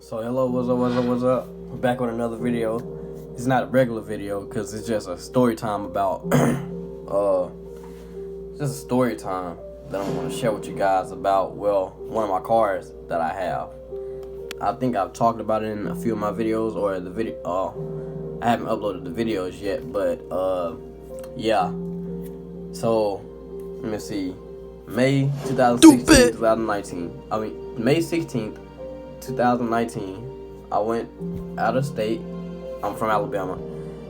So hello, what's up? We're back with another video. It's not a regular video because it's just a story time about just a story time that I want to share with you guys about, well, one of my cars that I have. I think I've talked about it in a few of my videos, or the video I haven't uploaded the videos yet, but yeah. So let me see. May 2019. I mean May 16th, 2019, I went out of state. I'm from Alabama.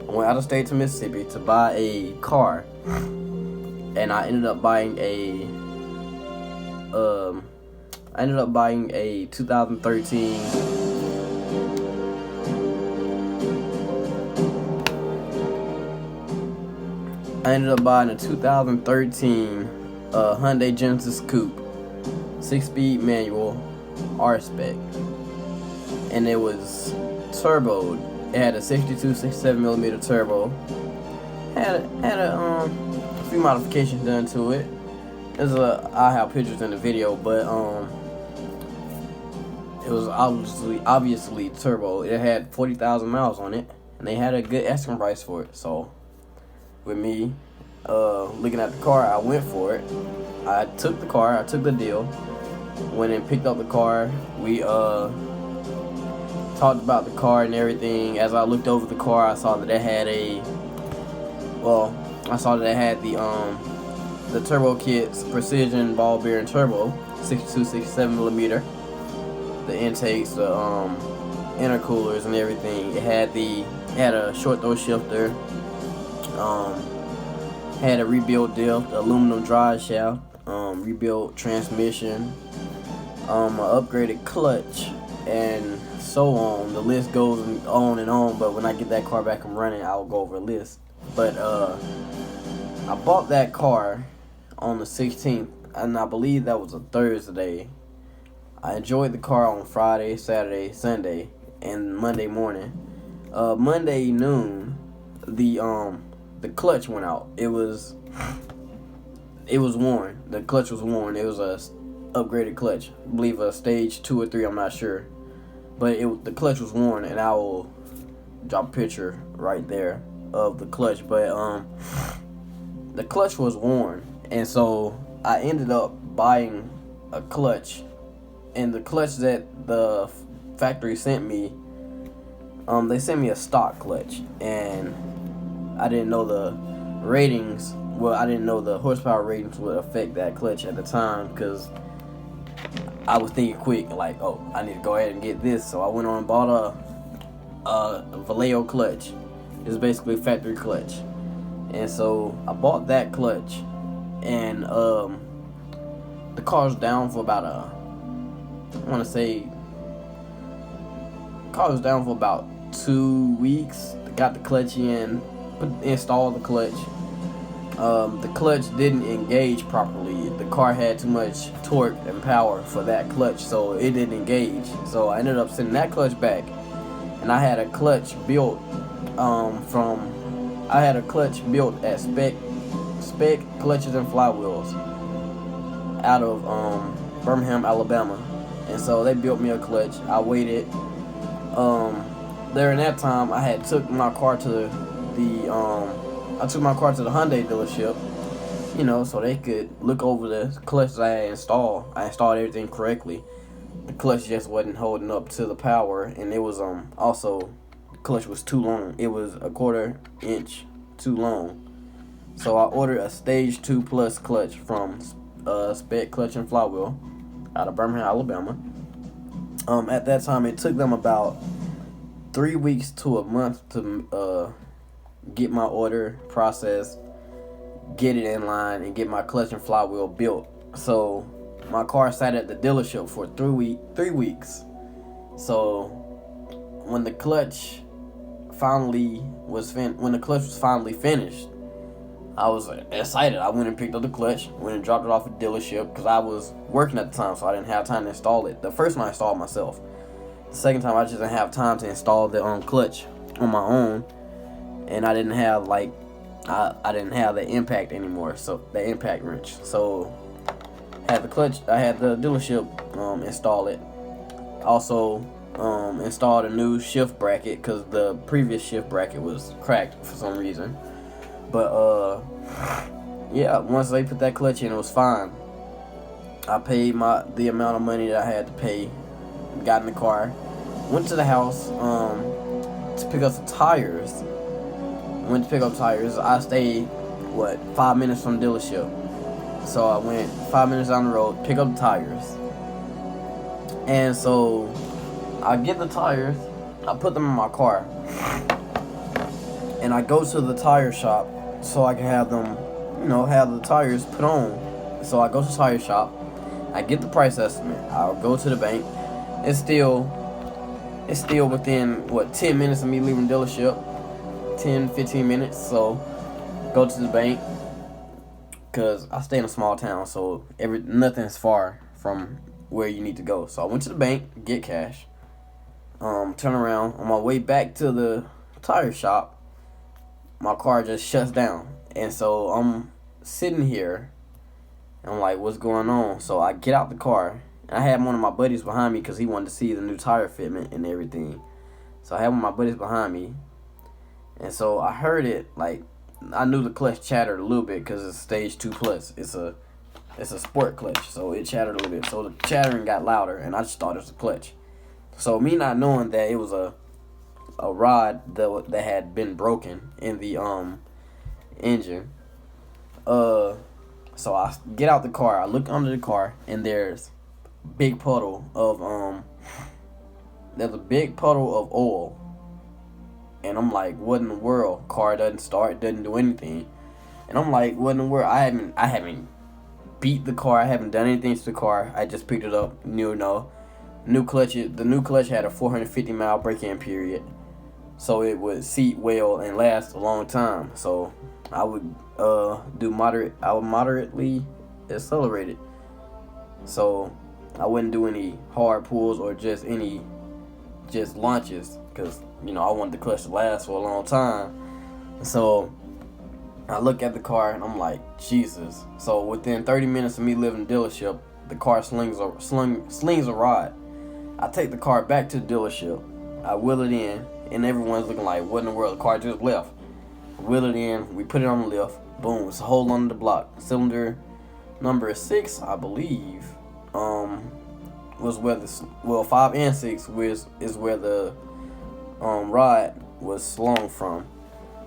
I went out of state to Mississippi to buy a car, and I ended up buying a 2013 Hyundai Genesis Coupe, 6-speed manual, Spec, and it was turboed. It had a 67 millimeter turbo. Had a few modifications done to it. I have pictures in the video, but it was obviously turbo. It had 40,000 miles on it, and they had a good asking price for it. So with me looking at the car, I went for it. I took the deal, went and picked up the car. We talked about the car and everything. As I looked over the car, I saw that it had the Turbo Kit's precision ball bearing turbo, 67 millimeter. The intakes, the intercoolers and everything. It had a short throw shifter. Had a rebuilt diff, aluminum drive shaft, rebuilt transmission, an upgraded clutch, and so on. The list goes on and on, but when I get that car back and running, I'll go over a list. But I bought that car on the 16th, and I believe that was a Thursday. I enjoyed the car on Friday, Saturday, Sunday, and Monday morning. Monday noon, the clutch went out. It was worn. The clutch was worn. It was a upgraded clutch. I believe a stage 2 or 3. I'm not sure, but the clutch was worn, and I will drop a picture right there of the clutch. But the clutch was worn, and so I ended up buying a clutch, and the clutch that the factory sent me, they sent me a stock clutch, and I didn't know the ratings. Well, I didn't know the horsepower ratings would affect that clutch at the time, because I was thinking quick, like, oh, I need to go ahead and get this. So I went on and bought a Vallejo clutch. It's basically a factory clutch. And so I bought that clutch, and the car's down for about car was down for about 2 weeks. Got the clutch in, installed the clutch. The clutch didn't engage properly. The car had too much torque and power for that clutch, so it didn't engage. So I ended up sending that clutch back, and I had a clutch built at Spec Clutches and Flywheels out of Birmingham, Alabama. And so they built me a clutch. I waited. During that time, I had took my car to the Hyundai dealership, so they could look over the clutch that I had installed. I installed everything correctly. The clutch just wasn't holding up to the power, and it was also, the clutch was too long. It was a 1/4 inch too long. So I ordered a stage 2 plus clutch from Spec Clutch and Flywheel out of Birmingham, Alabama. At that time, it took them about 3 weeks to a month to get my order processed, get it in line, and get my clutch and flywheel built. So my car sat at the dealership for 3 weeks. So when the clutch was finally finished, I was excited. I went and picked up the clutch, went and dropped it off at the dealership, because I was working at the time, so I didn't have time to install it. The first one I installed myself. The second time I just didn't have time to install the clutch on my own, and I didn't have I didn't have the impact anymore, so the impact wrench. So I had the dealership install it. Also installed a new shift bracket because the previous shift bracket was cracked for some reason. But yeah, once they put that clutch in, it was fine. I paid the amount of money that I had to pay, got in the car, went to the house to pick up some tires. Went to pick up tires. I stayed 5 minutes from the dealership. So I went 5 minutes down the road, pick up the tires. And so I get the tires, I put them in my car, and I go to the tire shop so I can have them, have the tires put on. So I go to the tire shop, I get the price estimate, I'll go to the bank. It's still within 10 minutes of me leaving the dealership, 10-15 minutes. So go to the bank, because I stay in a small town, so nothing's far from where you need to go. So I went to the bank, get cash, turn around. On my way back to the tire shop, my car just shuts down. And so I'm sitting here, and I'm like, what's going on? So I get out the car, and I had one of my buddies behind me because he wanted to see the new tire fitment and everything. So I had one of my buddies behind me, and so I heard it, I knew the clutch chattered a little bit because it's stage 2 plus. It's a sport clutch, so it chattered a little bit. So the chattering got louder, and I just thought it was a clutch. So me not knowing that it was a rod that had been broken in the engine. So I get out the car, I look under the car, and there's a big puddle of oil. And I'm like, what in the world? Car doesn't start, doesn't do anything. And I'm like, what in the world? I haven't beat the car, I haven't done anything to the car. I just picked it up, new clutch. The new clutch had a 450 mile break-in period, so it would seat well and last a long time. So I would moderately accelerate it. So I wouldn't do any hard pulls or just launches, because I wanted the clutch to last for a long time. So I look at the car and I'm like, Jesus. So within 30 minutes of me leaving the dealership, the car slings a rod. I take the car back to the dealership, I wheel it in, and everyone's looking like, what in the world? The car just left. Wheel it in, we put it on the lift, boom, it's a hole under the block. Cylinder number 6, I believe, was where 5 and 6 is where the rod was slung from.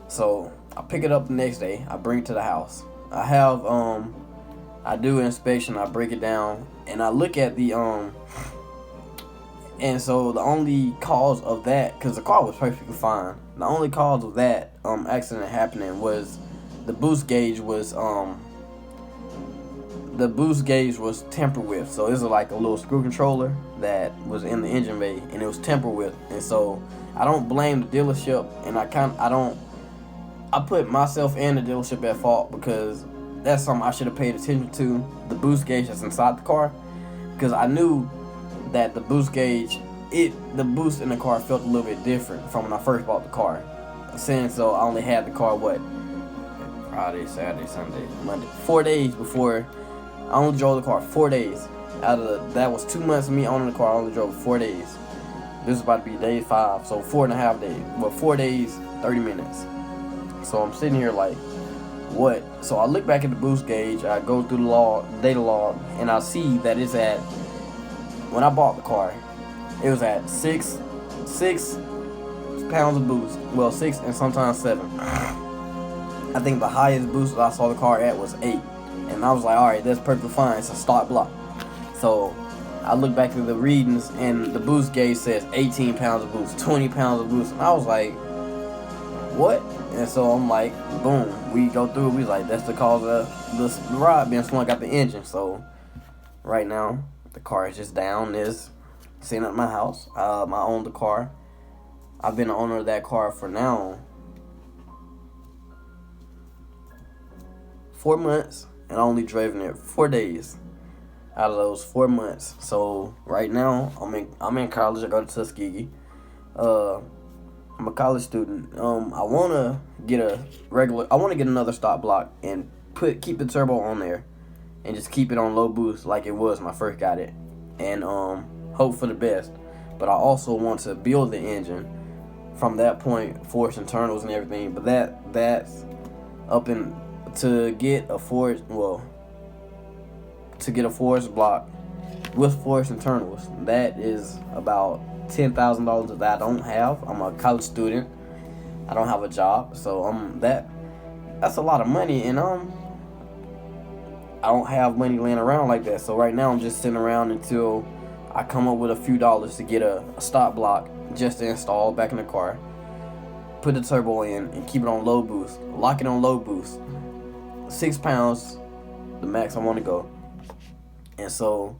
So I pick it up the next day, I bring it to the house. I do an inspection, I break it down, and I look at the and so the only cause of that, because the car was perfectly fine, the only cause of that accident happening was the boost gauge was tampered with. So it's like a little screw controller that was in the engine bay, and it was tampered with. And so I don't blame the dealership, and I put myself and the dealership at fault, because that's something I should have paid attention to, the boost gauge that's inside the car, because I knew that the boost gauge, the boost in the car felt a little bit different from when I first bought the car. Since so I only had the car Friday, Saturday, Sunday, Monday, 4 days before. I only drove the car 4 days. That was 2 months of me owning the car. I only drove 4 days. This is about to be day 5, so 4.5 days. Well, 4 days, 30 minutes. So I'm sitting here like, what? So I look back at the boost gauge. I go through the data log, and I see that it's at, when I bought the car, it was at 6 pounds of boost. Well, 6 and sometimes 7. I think the highest boost that I saw the car at was 8. And I was like, alright, that's perfectly fine. It's a start block. So I look back at the readings, and the boost gauge says 18 pounds of boost, 20 pounds of boost. And I was like, what? And so I'm like, boom, we go through it. We like, that's the cause of the rod being slung out the engine. So right now, the car is just down. It's sitting at my house. I own the car. I've been the owner of that car for now 4 months, and I only driven it 4 days out of those 4 months. So right now, I'm in college. I go to Tuskegee. I'm a college student. I wanna get another stop block and keep the turbo on there, and just keep it on low boost like it was when I first got it, and hope for the best. but I also want to build the engine from that point, force internals and everything. But that's up in to get a force block with force internals. That is about $10,000 that I don't have. I'm a college student. I don't have a job, so that's a lot of money, and I don't have money laying around like that. So right now I'm just sitting around until I come up with a few dollars to get a stop block just to install back in the car, put the turbo in, and keep it on low boost. Lock it on low boost. 6 pounds, the max I want to go. And so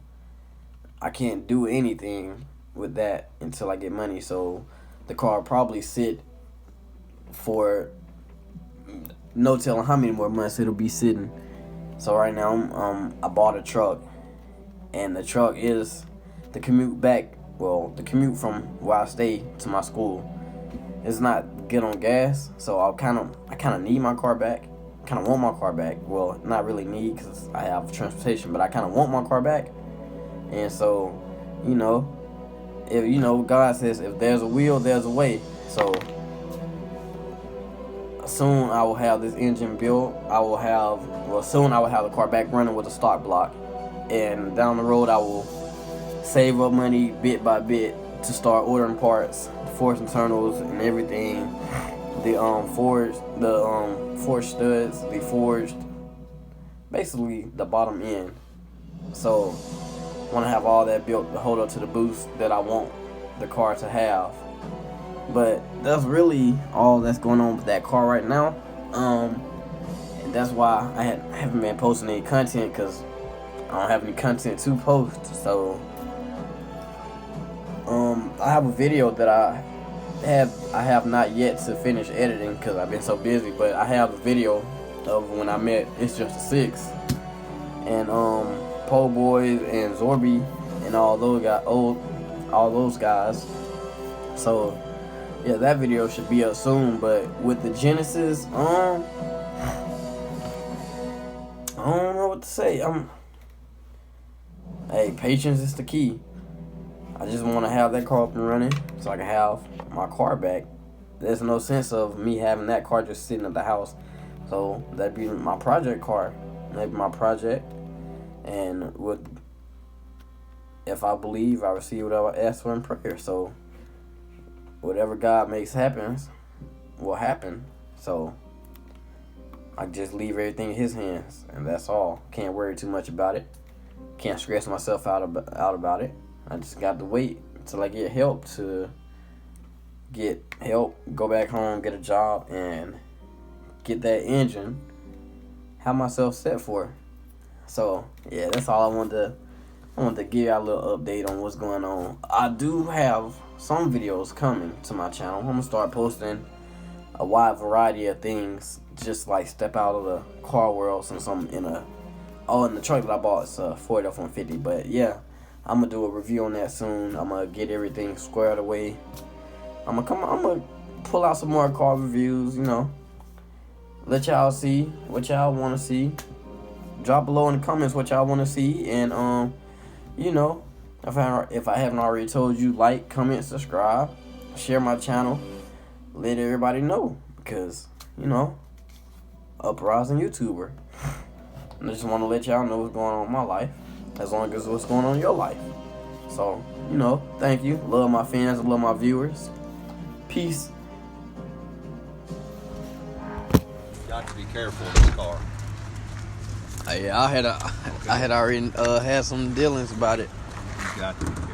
I can't do anything with that until I get money. So the car will probably sit for no telling how many more months it'll be sitting. So right now I bought a truck, and the truck is the commute back. Well, the commute from where I stay to my school is not good on gas, so I kind of need my car back. Kind of want my car back. Well, not really need, because I have transportation, but I kind of want my car back. And so, if God says if there's a will, there's a way. So soon I will have this engine built. Soon I will have the car back running with a stock block, and down the road I will save up money bit by bit to start ordering parts, the force internals and everything, the forged studs, the forged, basically the bottom end. So I want to have all that built to hold up to the boost that I want the car to have. But that's really all that's going on with that car right now. And that's why I haven't been posting any content, because I don't have any content to post. So I have a video that I have not yet to finish editing because I've been so busy. But I have a video of when I met It's Just a Six and Po Boys and Zorby and all those guys. So yeah, that video should be up soon. But with the Genesis, I don't know what to say. Hey, patience is the key. I just want to have that car up and running so I can have my car back. There's no sense of me having that car just sitting at the house. So that'd be my project car, maybe my project. And if I believe, I receive whatever I ask for in prayer. So whatever God makes happen will happen. So I just leave everything in His hands, and that's all. Can't worry too much about it. Can't stress myself out about it. I just got to wait until I get help, go back home, get a job, and get that engine, have myself set for. So yeah, that's all I wanted to give y'all a little update on what's going on. I do have some videos coming to my channel. I'm gonna start posting a wide variety of things, just like step out of the car world, since I'm in the truck that I bought is a Ford F-150. But yeah, I'm gonna do a review on that soon. I'm gonna get everything squared away. I'm gonna pull out some more car reviews, let y'all see what y'all want to see. Drop below in the comments what y'all want to see, and if I haven't already told you, like, comment, subscribe, share my channel, let everybody know, because uprising YouTuber. And I just want to let y'all know what's going on in my life, as long as what's going on in your life. So thank you. Love my fans, love my viewers. Peace. Got to be careful in this car. Yeah, I had already had some dealings about it. You got to be careful.